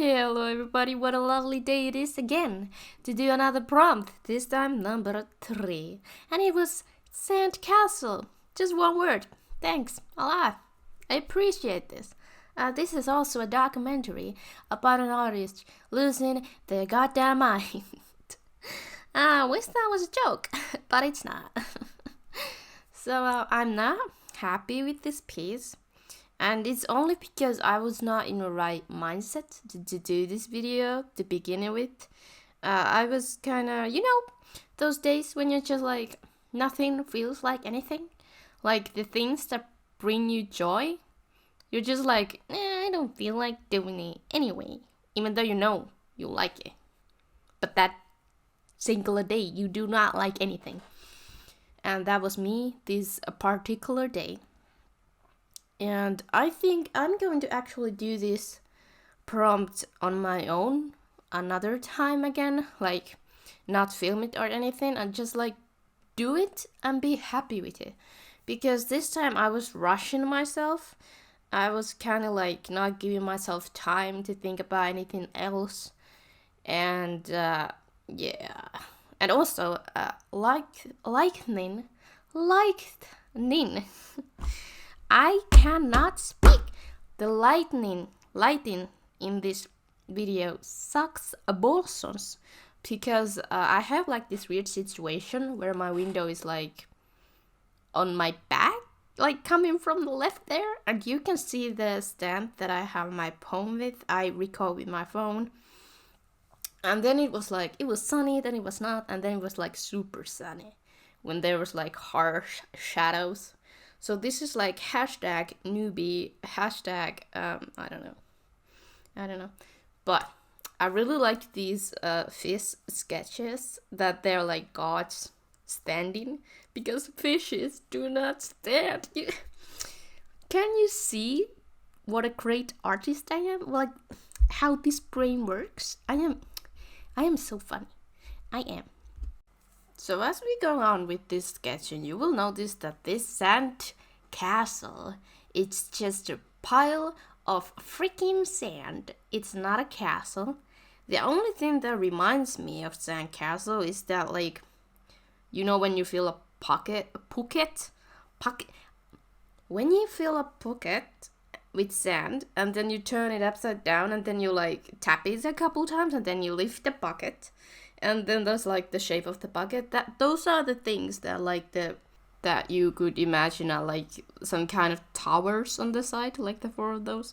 Hello everybody, what a lovely day it is again to do another prompt, this time number 3. And it was Sandcastle, just one word. Thanks, a lot. I appreciate this. This is also a documentary about an artist losing their goddamn mind. I wish that was a joke, but it's not. So I'm not happy with this piece. And it's only because I was not in the right mindset to do this video to begin with. I was kind of, those days when you're just like, nothing feels like anything. Like the things that bring you joy, you're just like, I don't feel like doing it anyway. Even though you know you like it. But that singular day, you do not like anything. And that was me this particular day. And I think I'm going to actually do this prompt on my own another time again, like not film it or anything, and just like do it and be happy with it. Because this time I was rushing myself. I was kind of like not giving myself time to think about anything else. And yeah. And also, lightning. I cannot speak. The lighting in this video sucks balls because I have like this weird situation where my window is like on my back, like coming from the left there, and you can see the stand that I have my phone with. I record with my phone. And then it was sunny, then it was not, and then it was like super sunny when there was like harsh shadows. So this is like hashtag newbie, hashtag, I don't know. But I really like these fish sketches that they're like gods standing, because fishes do not stand. Can you see what a great artist I am? Like how this brain works? I am so funny. I am. So as we go on with this sketching, you will notice that this sand castle, it's just a pile of freaking sand. It's not a castle. The only thing that reminds me of sand castle is that, like, when you fill a pocket, when you fill a pocket with sand and then you turn it upside down and then you like tap it a couple times and then you lift the bucket. And then there's like the shape of the bucket. Those are the things that you could imagine are like some kind of towers on the side, like the 4 of those.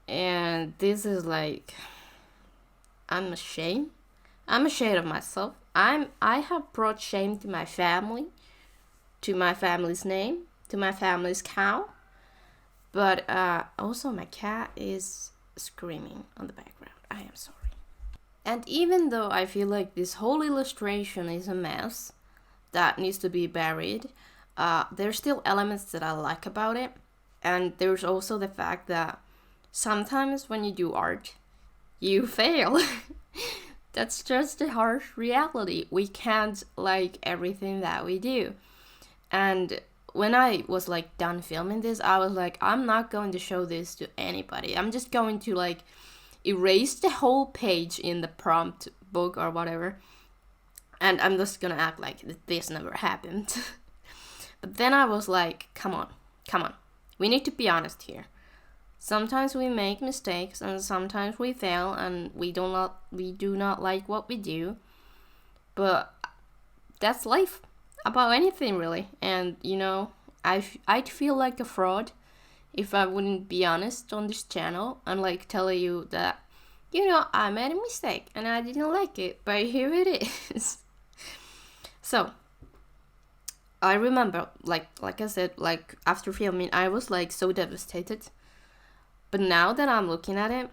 And this is like, I'm ashamed of myself. I have brought shame to my family, to my family's name, to my family's cow. But also my cat is screaming on the background. I am sorry. And even though I feel like this whole illustration is a mess that needs to be buried, there's still elements that I like about it. And there's also the fact that sometimes when you do art, you fail. That's just a harsh reality. We can't like everything that we do. And when I was like done filming this, I was like, I'm not going to show this to anybody. I'm just going to like erase the whole page in the prompt book or whatever, and I'm just gonna act like this never happened. But then I was like, come on, we need to be honest here. Sometimes we make mistakes and sometimes we fail and we do not like what we do, but that's life about anything really. And I'd feel like a fraud if I wouldn't be honest on this channel and like tell you that, I made a mistake and I didn't like it, but here it is. So I remember, like I said, like after filming, I was like so devastated. But now that I'm looking at it,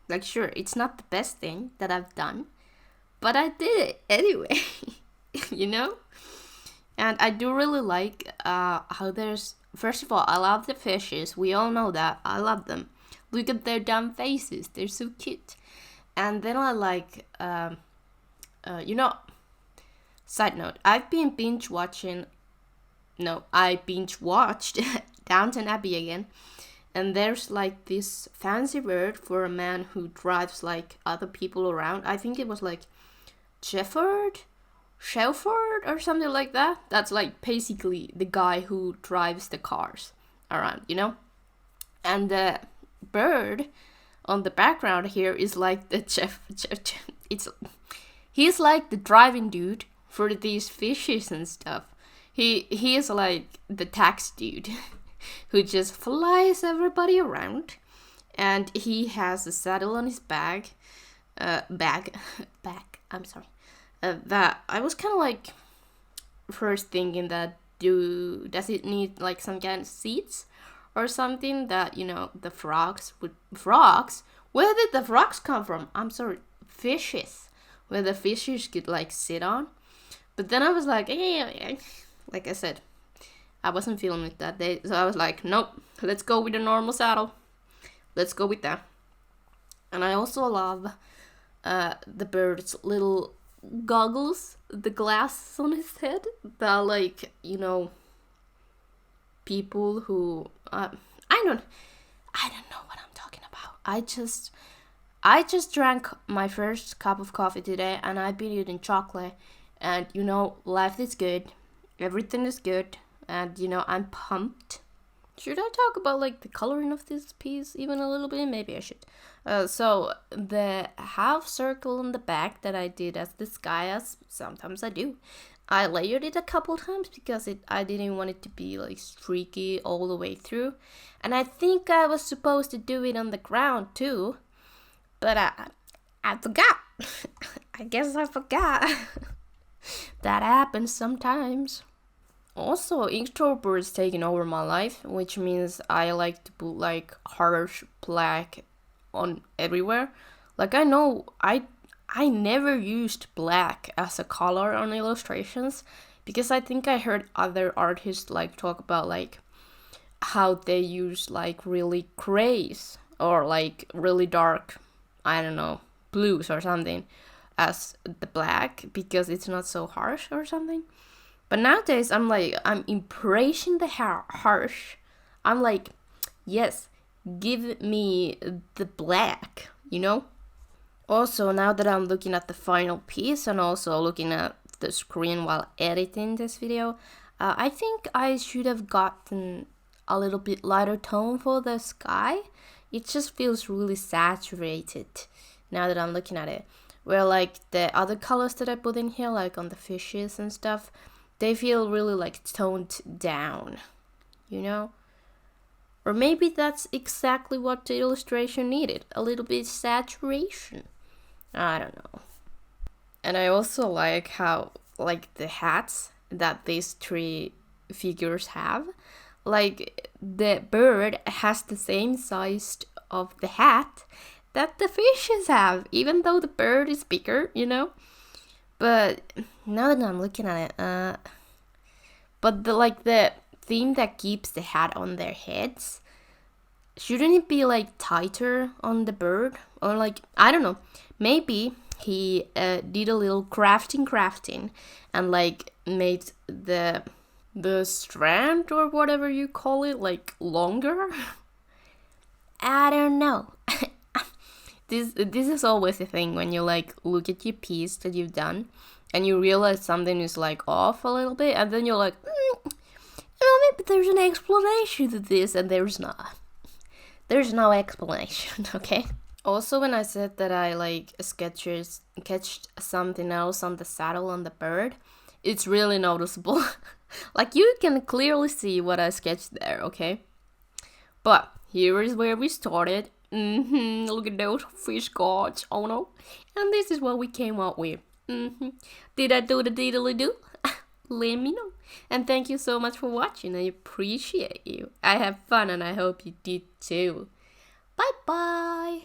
like sure, it's not the best thing that I've done, but I did it anyway, And I do really like how there's, first of all, I love the fishes. We all know that. I love them. Look at their dumb faces. They're so cute. And then I like, side note, I binge watched Downton Abbey again. and there's like this fancy word for a man who drives like other people around. I think it was like Shelford or something like that. That's like basically the guy who drives the cars around, you know? And the bird on the background here is like the he's like the driving dude for these fishes and stuff. He is like the tax dude who just flies everybody around, and he has a saddle on his back. I'm sorry. That I was kind of like first thinking that does it need like some kind of seats or something that, you know, the frogs? Where did the frogs come from? I'm sorry, fishes, where the fishes could like sit on. But then I was like, like I said, I wasn't feeling it that day, so I was like, nope, let's go with a normal saddle. Let's go with that. And I also love the bird's little goggles, the glasses on his head. That like, you know, people who I don't know what I'm talking about. I just drank my first cup of coffee today, and I've been eating chocolate, and you know, life is good, everything is good, and you know, I'm pumped. Should I talk about like the coloring of this piece even a little bit? Maybe I should. So the half circle on the back that I did as the sky, as sometimes I do, I layered it a couple times because I didn't want it to be like streaky all the way through. And I think I was supposed to do it on the ground too, but I forgot. I guess I forgot. That happens sometimes. Also, Inktober is taking over my life, which means I like to put like harsh black on everywhere. Like I know I never used black as a color on illustrations because I think I heard other artists like talk about like how they use like really grays or like really dark, I don't know, blues or something as the black because it's not so harsh or something. But nowadays, I'm embracing the harsh. I'm like, yes, give me the black, you know? Also, now that I'm looking at the final piece and also looking at the screen while editing this video, I think I should have gotten a little bit lighter tone for the sky. It just feels really saturated now that I'm looking at it. Where like the other colors that I put in here, like on the fishes and stuff, they feel really like toned down, you know? Or maybe that's exactly what the illustration needed, a little bit saturation. I don't know. And I also like how, like, the hats that these three figures have, like, the bird has the same size of the hat that the fishes have, even though the bird is bigger, you know? But now that I'm looking at it, but the theme that keeps the hat on their heads, shouldn't it be like tighter on the bird? Or like, I don't know, maybe he did a little crafting and like made the strand or whatever you call it like longer. I don't know. This is always the thing when you like look at your piece that you've done and you realize something is like off a little bit, and then you're like, maybe there's an explanation to this, and there's not. There's no explanation, okay? Also, when I said that I like sketched something else on the saddle on the bird, it's really noticeable. Like you can clearly see what I sketched there, okay? But here is where we started. Look at those fish guards. Oh no. And this is what we came up with. Did I do the diddly do? Let me know. And thank you so much for watching. I appreciate you. I have fun and I hope you did too. Bye bye.